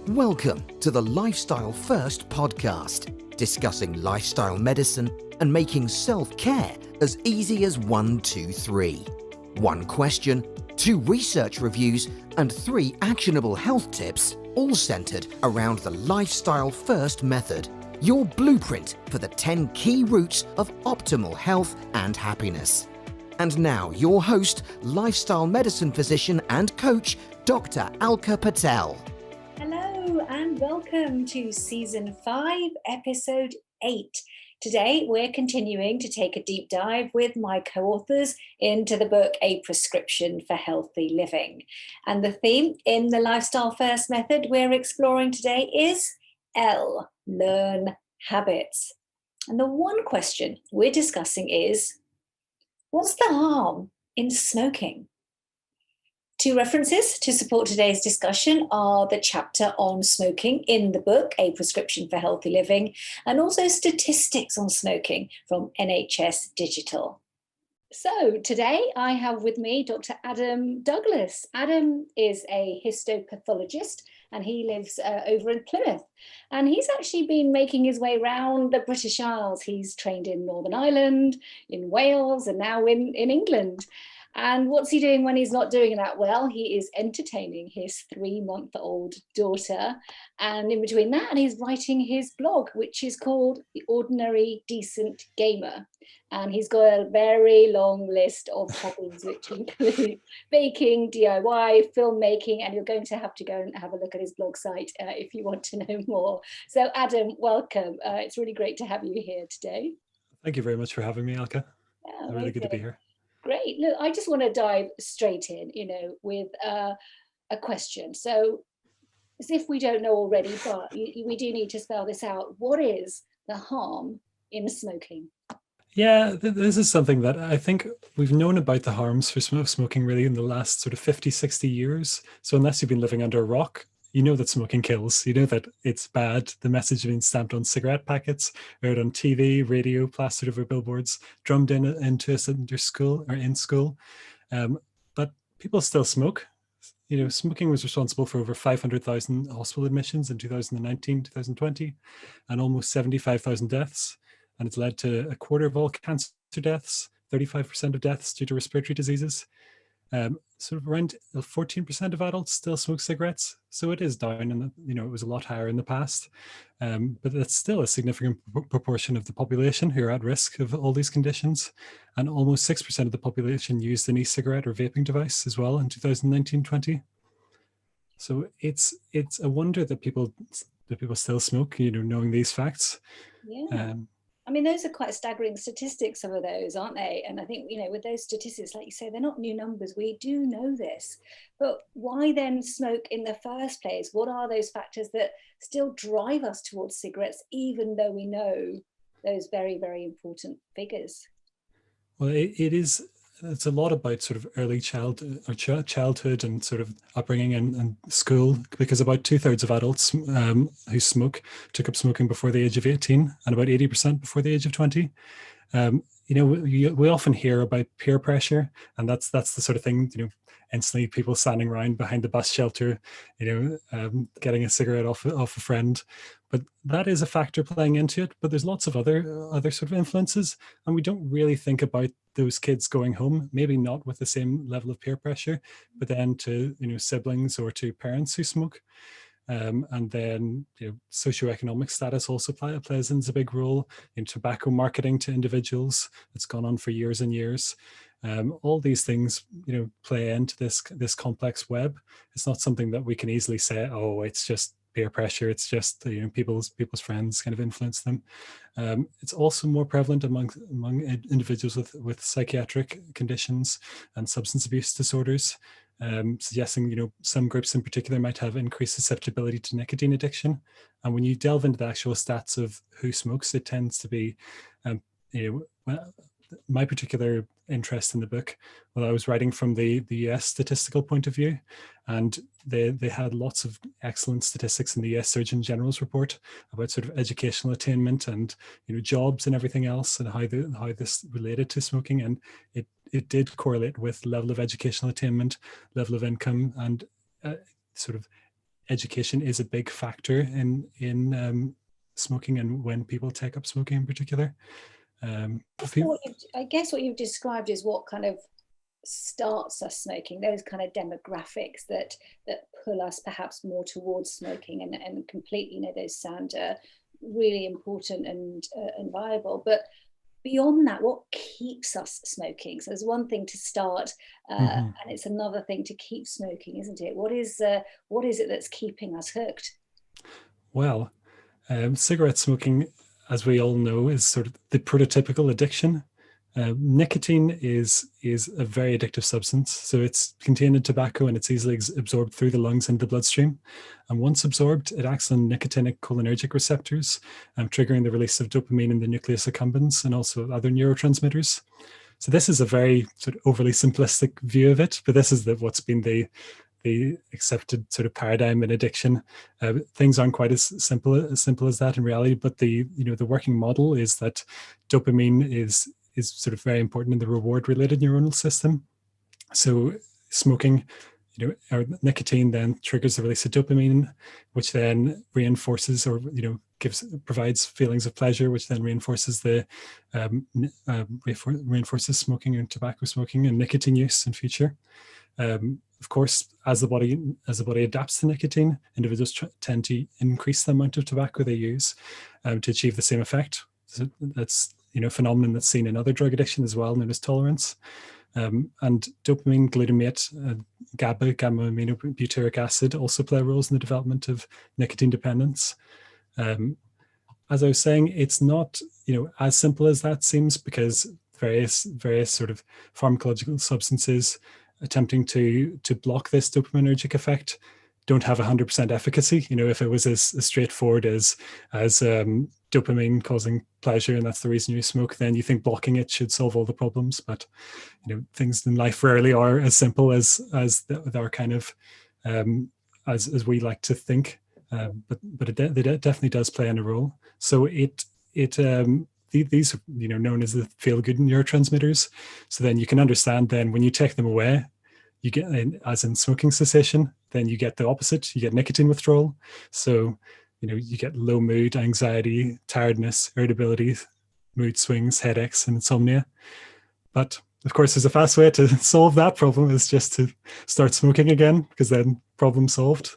Welcome to the Lifestyle First podcast, discussing lifestyle medicine and making self-care as easy as 1, 2, 3. One question, 2 research reviews, and 3 actionable health tips, all centered around the Lifestyle First method, your blueprint for the 10 key routes of optimal health and happiness. And now your host, lifestyle medicine physician and coach, Dr. Alka Patel. Hello and welcome to Season 5, Episode 8. Today we're continuing to take a deep dive with my co-authors into the book A Prescription for Healthy Living. And the theme in the Lifestyle First method we're exploring today is L, learn habits. And the one question we're discussing is, what's the harm in smoking? 2 references to support today's discussion are the chapter on smoking in the book, A Prescription for Healthy Living, and also statistics on smoking from NHS Digital. So today I have with me Dr. Adam Douglas. Adam is a histopathologist and he lives over in Plymouth. And he's actually been making his way around the British Isles. He's trained in Northern Ireland, in Wales, and now in England. And what's he doing when he's not doing that well? He is entertaining his 3-month-old daughter. And in between that, he's writing his blog, which is called The Ordinary Decent Gamer. And he's got a very long list of hobbies, which include baking, DIY, filmmaking, and you're going to have go and have a look at his blog site if you want to know more. So Adam, welcome. It's really great to have you here today. Thank you very much for having me, Alka. Yeah, really good to be here. Great. Look, I just want to dive straight in, with a question. So as if we don't know already, but we do need to spell this out. What is the harm in smoking? Yeah, this is something that I think we've known about the harms for smoking really in the last sort of 50, 60 years. So unless you've been living under a rock, you know that smoking kills. You know that it's bad. The message being stamped on cigarette packets, heard on TV, radio, plastered over billboards, drummed into us under school or in school. But people still smoke. Smoking was responsible for over 500,000 hospital admissions in 2019, 2020, and almost 75,000 deaths. And it's led to a quarter of all cancer deaths, 35% of deaths due to respiratory diseases. Sort of around 14% of adults still smoke cigarettes. So it is down, and it was a lot higher in the past. But that's still a significant proportion of the population who are at risk of all these conditions. And almost 6% of the population used an e-cigarette or vaping device as well in 2019-20. So it's a wonder that people still smoke, knowing these facts. Yeah. I mean, those are quite staggering statistics, some of those, aren't they? And I think, with those statistics, like you say, they're not new numbers. We do know this. But why then smoke in the first place? What are those factors that still drive us towards cigarettes, even though we know those very, very important figures? Well, it's a lot about sort of early childhood and sort of upbringing and school, because about 2/3 of adults who smoke took up smoking before the age of 18 and about 80% before the age of 20. We often hear about peer pressure, and that's the sort of thing, instantly people standing around behind the bus shelter, getting a cigarette off a friend. But that is a factor playing into it. But there's lots of other sort of influences, and we don't really think about those kids going home, maybe not with the same level of peer pressure, but then to siblings or to parents who smoke. And then socioeconomic status also plays in a big role in tobacco marketing to individuals. It's gone on for years and years. All these things play into this complex web. It's not something that we can easily say, oh, it's just peer pressure, it's just people's friends kind of influence them. It's also more prevalent among individuals with psychiatric conditions and substance abuse disorders. Suggesting some groups in particular might have increased susceptibility to nicotine addiction. And when you delve into the actual stats of who smokes, it tends to be my particular interest in the book. Well, I was writing from the US statistical point of view, and they had lots of excellent statistics in the US Surgeon General's report about sort of educational attainment and jobs and everything else, and how this related to smoking. And it did correlate with level of educational attainment, level of income, and sort of education is a big factor in smoking and when people take up smoking in particular. I guess what you've described is what kind of starts us smoking, those kind of demographics that pull us perhaps more towards smoking, and completely, those sound really important and viable. But beyond that, what keeps us smoking? So there's one thing to start, and it's another thing to keep smoking, isn't it? What is it that's keeping us hooked? Well, cigarette smoking, as we all know, is sort of the prototypical addiction. Nicotine is a very addictive substance. So it's contained in tobacco and it's easily absorbed through the lungs into the bloodstream. And once absorbed, it acts on nicotinic cholinergic receptors, triggering the release of dopamine in the nucleus accumbens and also other neurotransmitters. So this is a very sort of overly simplistic view of it, but this is what's been the accepted sort of paradigm in addiction. Things aren't quite as simple as that in reality, but the working model is that dopamine is sort of very important in the reward-related neuronal system. So smoking, or nicotine then triggers the release of dopamine, which then reinforces or provides feelings of pleasure, which then reinforces reinforces smoking and tobacco smoking and nicotine use in future. Of course, as the body adapts to nicotine, individuals tend to increase the amount of tobacco they use to achieve the same effect. So that's phenomenon that's seen in other drug addiction as well, known as tolerance. And dopamine, glutamate, GABA, gamma-aminobutyric acid also play roles in the development of nicotine dependence. As I was saying, it's not as simple as that seems, because various sort of pharmacological substances attempting to block this dopaminergic effect don't have 100% efficacy. If it was as straightforward as dopamine causing pleasure and that's the reason you smoke, then you think blocking it should solve all the problems. But things in life rarely are as simple as our kind of as we like to think. But it definitely does play in a role. So these are known as the feel-good neurotransmitters. So then you can understand then when you take them away, you get, as in smoking cessation, then you get the opposite. You get nicotine withdrawal. So you get low mood, anxiety, tiredness, irritability, mood swings, headaches, and insomnia. But of course, there's a fast way to solve that problem, is just to start smoking again, because then problem solved.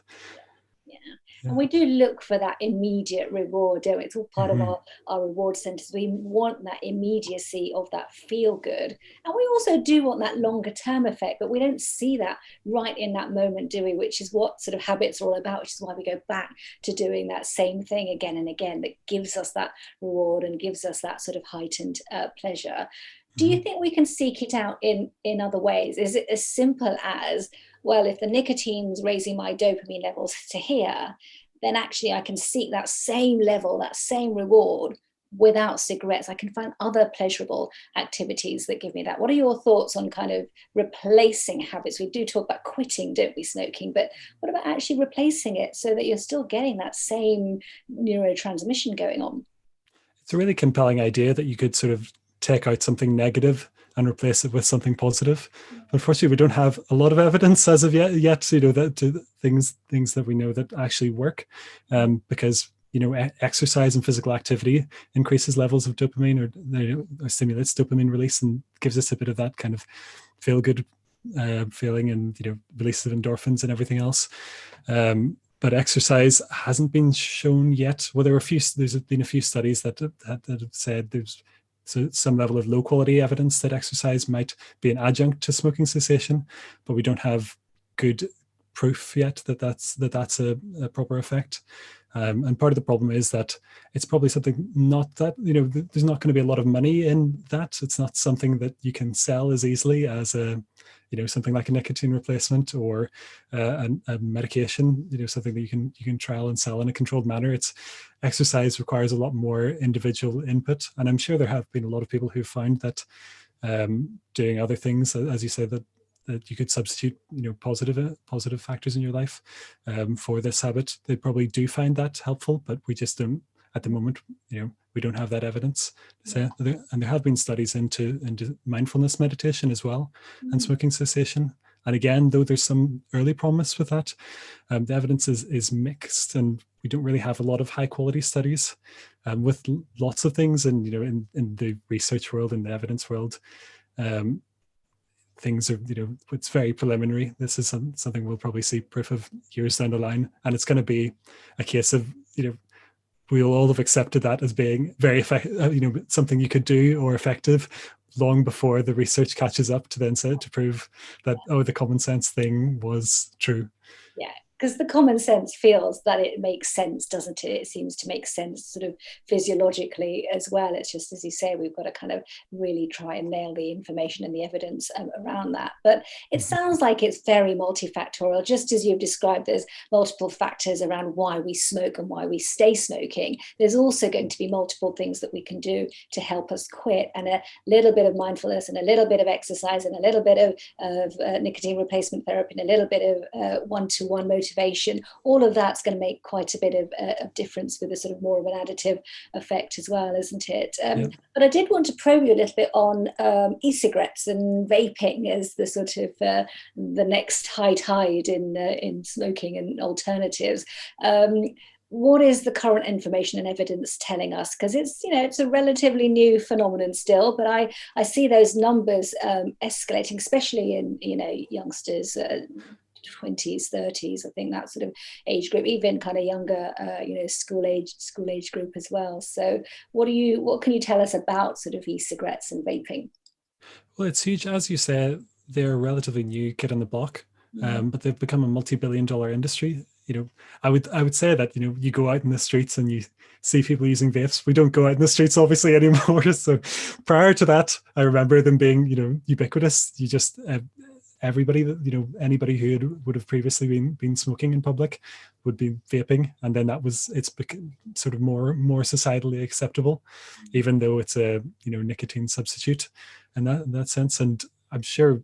And we do look for that immediate reward, don't we? It's all part of our reward centers. We want that immediacy of that feel good. And we also do want that longer term effect, but we don't see that right in that moment, do we? Which is what sort of habits are all about, which is why we go back to doing that same thing again and again, that gives us that reward and gives us that sort of heightened pleasure. Do you think we can seek it out in other ways? Is it as simple as, well, if the nicotine's raising my dopamine levels to here, then actually I can seek that same level, that same reward without cigarettes? I can find other pleasurable activities that give me that. What are your thoughts on kind of replacing habits? We do talk about quitting, don't we, smoking, but what about actually replacing it so that you're still getting that same neurotransmission going on? It's a really compelling idea that you could sort of take out something negative and replace it with something positive. Unfortunately, we don't have a lot of evidence as of yet, that things that we know that actually work, because exercise and physical activity increases levels of dopamine, or stimulates dopamine release and gives us a bit of that kind of feel good feeling, and release of endorphins and everything else. But exercise hasn't been shown yet. Well, there's been a few studies that have said there's some level of low quality evidence that exercise might be an adjunct to smoking cessation, but we don't have good proof yet that that's a proper effect. And part of the problem is that it's probably something not that, there's not going to be a lot of money in that. It's not something that you can sell as easily as something like a nicotine replacement or a medication, something that you can trial and sell in a controlled manner. Exercise requires a lot more individual input. And I'm sure there have been a lot of people who found that doing other things, as you said, that you could substitute, positive factors in your life for this habit. They probably do find that helpful, but we just don't, at the moment, we don't have that evidence. So, and there have been studies into mindfulness meditation as well, and smoking cessation. And again, though there's some early promise with that, the evidence is mixed, and we don't really have a lot of high quality studies with lots of things. And in the research world, in the evidence world, things are, it's very preliminary. This is something we'll probably see proof of years down the line, and it's going to be a case of we'll all have accepted that as being very effective, something you could do or effective, long before the research catches up to then say to prove that, oh, the common sense thing was true. Yeah, because the common sense feels that it makes sense, doesn't it? It seems to make sense sort of physiologically as well. It's just, as you say, we've got to kind of really try and nail the information and the evidence around that. But it sounds like it's very multifactorial. Just as you've described, there's multiple factors around why we smoke and why we stay smoking. There's also going to be multiple things that we can do to help us quit, and a little bit of mindfulness and a little bit of exercise and a little bit of nicotine replacement therapy and a little bit of one-to-one motivation. All of that's going to make quite a bit of difference, with a sort of more of an additive effect as well, isn't it? But I did want to probe you a little bit on e-cigarettes and vaping as the sort of the next high tide in smoking and alternatives. What is the current information and evidence telling us? Because it's a relatively new phenomenon still, but I see those numbers escalating, especially in youngsters. 20s, 30s, I think that sort of age group, even kind of younger, school age group as well. So what can you tell us about sort of e-cigarettes and vaping? Well, it's huge. As you say, they're a relatively new kid on the block, but they've become a multi-billion-dollar industry. I would say that, you go out in the streets and you see people using vapes. We don't go out in the streets obviously anymore. So prior to that, I remember them being, ubiquitous. You just, everybody that, anybody who would have previously been smoking in public would be vaping. And then it's become sort of more societally acceptable, even though it's a, nicotine substitute in that sense. And I'm sure,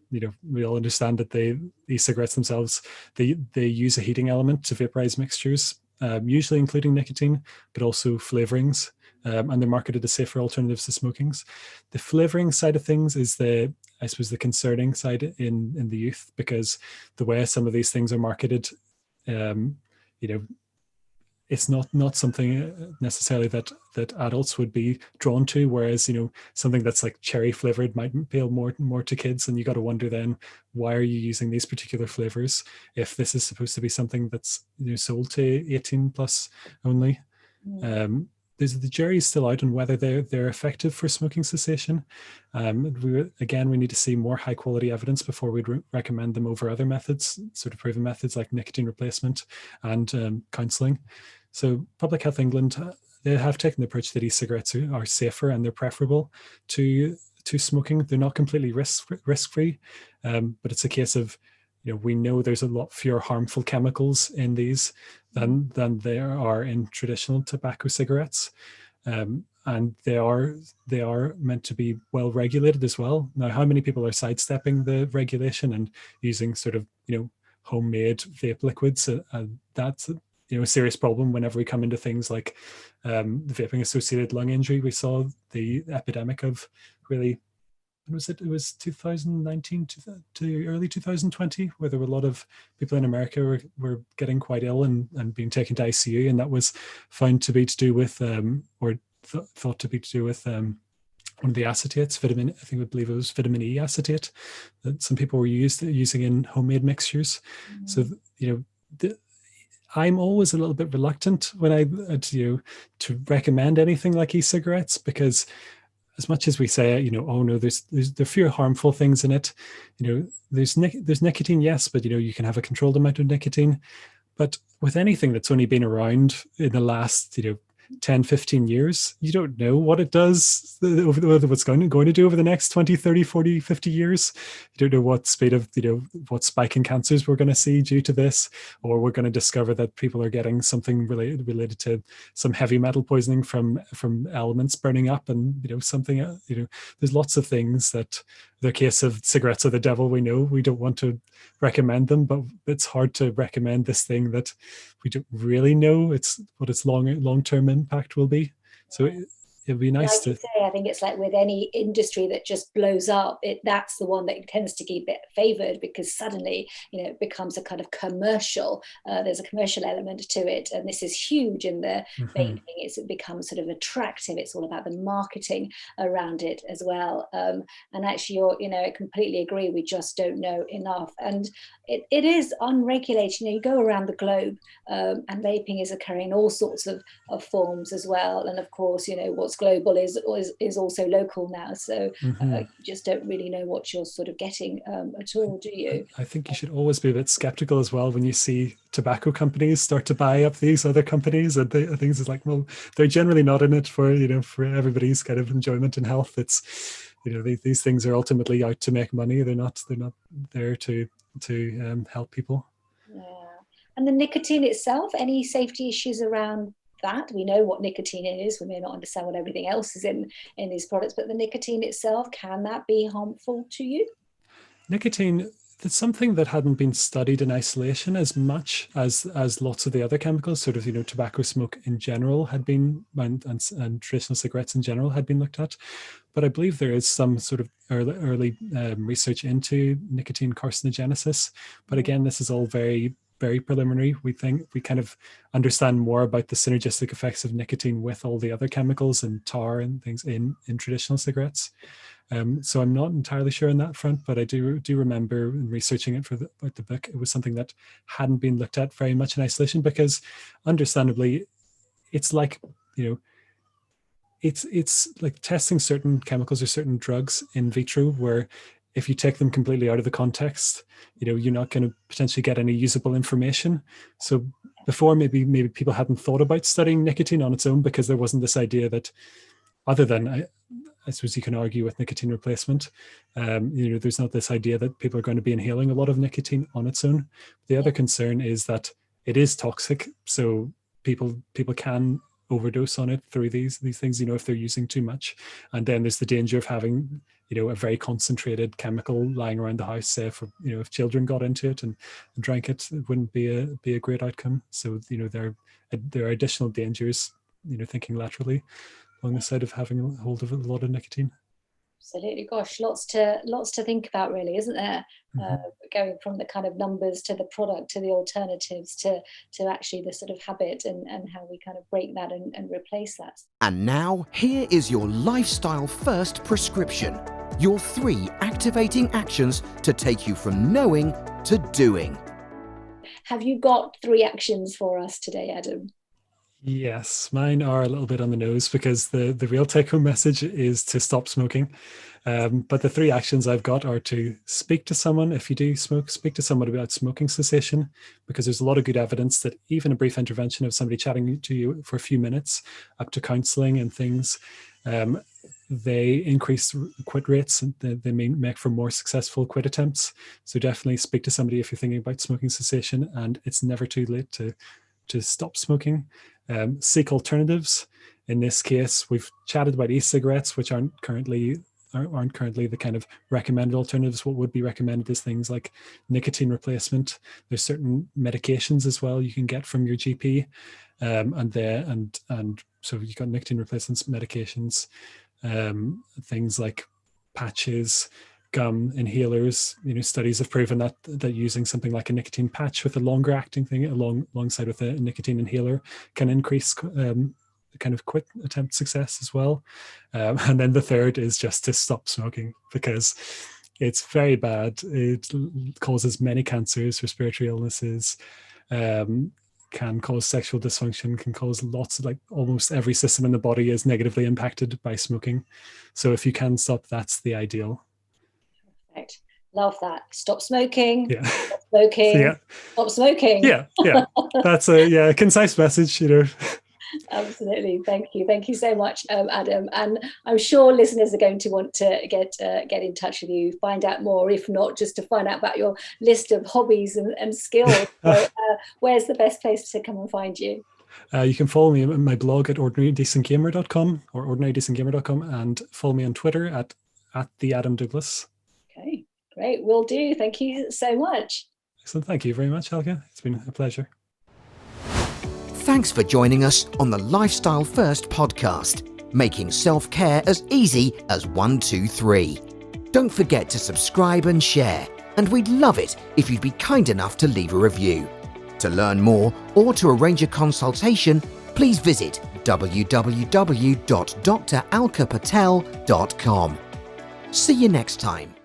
we all understand that e-cigarettes themselves, they use a heating element to vaporize mixtures, usually including nicotine, but also flavorings. And they're marketed as safer alternatives to smokings. The flavoring side of things is I suppose the concerning side in the youth, because the way some of these things are marketed, it's not something necessarily that adults would be drawn to, whereas something that's like cherry flavored might appeal more to kids. And you got to wonder then, why are you using these particular flavors if this is supposed to be something that's sold to 18 plus only? The jury's still out on whether they're effective for smoking cessation. We need to see more high quality evidence before we'd recommend them over other methods, sort of proven methods like nicotine replacement and counselling. So Public Health England, they have taken the approach that e-cigarettes are safer and they're preferable to smoking. They're not completely risk-free, but it's a case of, we know there's a lot fewer harmful chemicals in these than there are in traditional tobacco cigarettes. And they are meant to be well regulated as well. Now, how many people are sidestepping the regulation and using sort of, homemade vape liquids? That's a serious problem whenever we come into things like the vaping associated lung injury. We saw the epidemic of really, when was it? It was 2019 to early 2020, where there were a lot of people in America were getting quite ill and being taken to ICU, and that was found to be to do with, thought to be to do with one of the acetates, I believe it was vitamin E acetate, that some people were using in homemade mixtures. So, I'm always a little bit reluctant when to recommend anything like e-cigarettes, because as much as we say, oh no, there are fewer harmful things in it. There's nicotine, yes, but you can have a controlled amount of nicotine. But with anything that's only been around in the last 10, 15 years, you don't know what it does, what's going to do over the next 20, 30, 40, 50 years. You don't know what speed of, what spike in cancers we're going to see due to this, or we're going to discover that people are getting something related to some heavy metal poisoning from elements burning up, and something, there's lots of things that the case of cigarettes are the devil. We know we don't want to recommend them, but it's hard to recommend this thing that we don't really know what its long-term impact will be. So it'd be nice like you say, I think it's like with any industry that just blows up, that's the one that tends to get favored, because suddenly, it becomes a kind of commercial. There's a commercial element to it, and this is huge in the vaping. It becomes sort of attractive. It's all about the marketing around it as well. And actually, I completely agree. We just don't know enough, and it is unregulated. You go around the globe, and vaping is occurring in all sorts of forms as well. And of course, what's global is also local now. So you just don't really know what you're sort of getting at all, do you? I think you should always be a bit skeptical as well when you see tobacco companies start to buy up these other companies, and things is like, well, they're generally not in it for for everybody's kind of enjoyment and health. It's these things are ultimately out to make money. They're not there to help people. Yeah. And the nicotine itself, any safety issues around that? We know what nicotine is. We may not understand what everything else is in these products, but the nicotine itself, can that be harmful to you? Nicotine, it's something that hadn't been studied in isolation as much as lots of the other chemicals. Sort of, tobacco smoke in general had been, and traditional cigarettes in general had been looked at. But I believe there is some sort of early research into nicotine carcinogenesis. But again, this is all very, very preliminary. We think we kind of understand more about the synergistic effects of nicotine with all the other chemicals and tar and things in traditional cigarettes. So I'm not entirely sure on that front, but I do remember in researching it for the book, it was something that hadn't been looked at very much in isolation, because understandably, it's like, it's like testing certain chemicals or certain drugs in vitro, where if you take them completely out of the context, you're not going to potentially get any usable information. So before, maybe people hadn't thought about studying nicotine on its own, because there wasn't this idea that, other than I suppose you can argue with nicotine replacement, there's not this idea that people are going to be inhaling a lot of nicotine on its own. The other concern is that it is toxic, so people can overdose on it through these things, if they're using too much. And then there's the danger of having, a very concentrated chemical lying around the house. Say if children got into it and drank it, it wouldn't be a great outcome. So there are additional dangers, thinking laterally, along the side of having a hold of a lot of nicotine. Absolutely. Gosh, lots to think about, really, isn't there? Going from the kind of numbers to the product to the alternatives to actually the sort of habit and how we kind of break that and replace that. And now, here is your lifestyle first prescription. Your 3 activating actions to take you from knowing to doing. Have you got 3 actions for us today, Adam? Yes, mine are a little bit on the nose, because the real take-home message is to stop smoking. But the 3 actions I've got are to speak to someone. If you do smoke, speak to someone about smoking cessation, because there's a lot of good evidence that even a brief intervention of somebody chatting to you for a few minutes, up to counselling and things, they increase quit rates, and they may make for more successful quit attempts. So definitely speak to somebody if you're thinking about smoking cessation, and it's never too late to stop smoking. Seek alternatives. In this case, we've chatted about e-cigarettes, which aren't currently the kind of recommended alternatives. What would be recommended is things like nicotine replacement. There's certain medications as well you can get from your GP, and so you've got nicotine replacement medications, things like patches, gum, inhalers. Studies have proven that using something like a nicotine patch with a longer acting thing alongside with a nicotine inhaler can increase kind of quit attempt success as well. And then the third is just to stop smoking, because it's very bad. It causes many cancers, respiratory illnesses, can cause sexual dysfunction, can cause lots of, like, almost every system in the body is negatively impacted by smoking. So if you can stop, that's the ideal. Perfect. Love that. Stop smoking. Yeah. Stop smoking. Yeah. Stop smoking. Yeah. That's a concise message, Absolutely. Thank you so much, Adam. And I'm sure listeners are going to want to get in touch with you, find out more, if not just to find out about your list of hobbies and skills. So, where's the best place to come and find you? You can follow me on my blog at ordinarydecentgamer.com or ordinarydecentgamer.com, and follow me on Twitter at the Adam Douglas. Okay, great. Will do. Thank you so much. Excellent. Thank you very much, Helga. It's been a pleasure. Thanks for joining us on the Lifestyle First podcast. making self-care as easy as 1, 2, 3. Don't forget to subscribe and share, and we'd love it if you'd be kind enough to leave a review. To learn more or to arrange a consultation, please visit www.dralkapatel.com. See you next time.